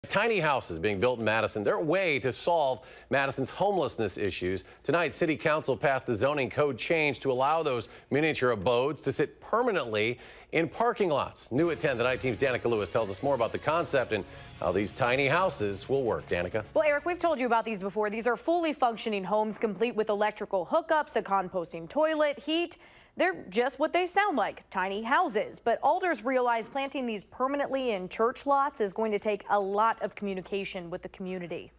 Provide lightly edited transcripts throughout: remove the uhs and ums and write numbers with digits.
Tiny houses being built in Madison. They're a way to solve Madison's homelessness issues. Tonight, City Council passed a zoning code change to allow those miniature abodes to sit permanently in parking lots. New at 10, the night team's Danica Lewis tells us more about the concept and how these tiny houses will work. Danica? Well, Eric, we've told you about these before. These are fully functioning homes complete with electrical hookups, a composting toilet, heat. They're just what they sound like, tiny houses. But alders realize planting these permanently in church lots is going to take a lot of communication with the community.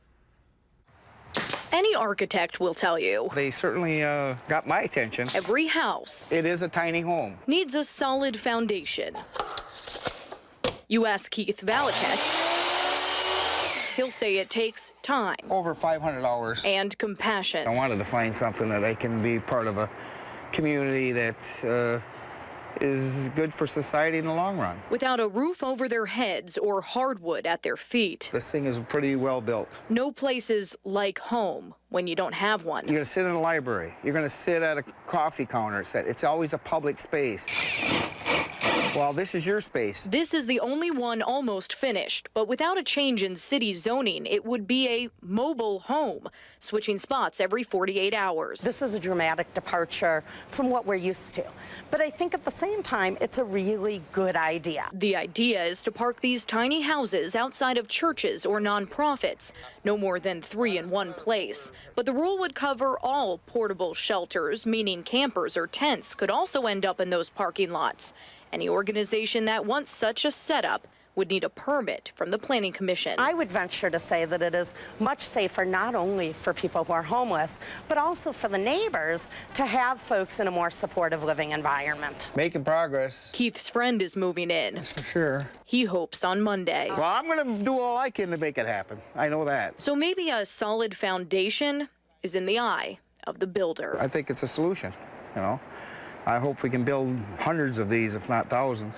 Any architect will tell you. They certainly got my attention. Every house. It is a tiny home. Needs a solid foundation. You ask Keith Valaket, he'll say it takes time. Over 500 hours. And compassion. I wanted to find something that I can be part of a community that is good for society in the long run. Without a roof over their heads or hardwood at their feet. This thing is pretty well built. No places like home when you don't have one. You're going to sit in a library. You're going to sit at a coffee counter. It's always a public space. Well, this is your space. This is the only one almost finished, but without a change in city zoning, it would be a mobile home, switching spots every 48 hours. This is a dramatic departure from what we're used to. But I think at the same time, it's a really good idea. The idea is to park these tiny houses outside of churches or nonprofits, no more than 3 in one place. But the rule would cover all portable shelters, meaning campers or tents could also end up in those parking lots. Any organization that wants such a setup would need a permit from the Planning Commission. I would venture to say that it is much safer not only for people who are homeless, but also for the neighbors to have folks in a more supportive living environment. Making progress. Keith's friend is moving in. That's for sure. He hopes on Monday. Well, I'm going to do all I can to make it happen. I know that. So maybe a solid foundation is in the eye of the builder. I think it's a solution, you know. I hope we can build hundreds of these, if not thousands.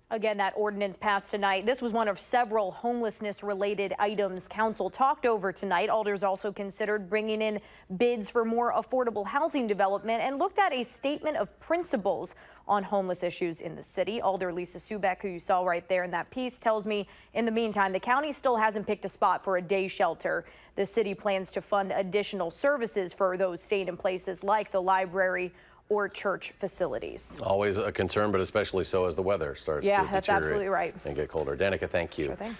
Again, that ordinance passed tonight. This was one of several homelessness-related items council talked over tonight. Alders also considered bringing in bids for more affordable housing development and looked at a statement of principles on homeless issues in the city. Alder Lisa Subeck, who you saw right there in that piece, tells me in the meantime, the county still hasn't picked a spot for a day shelter. The city plans to fund additional services for those staying in places like the library or church facilities. Always a concern, but especially so as the weather starts to deteriorate. That's absolutely right. And get colder. Danica, thank you. Sure thing.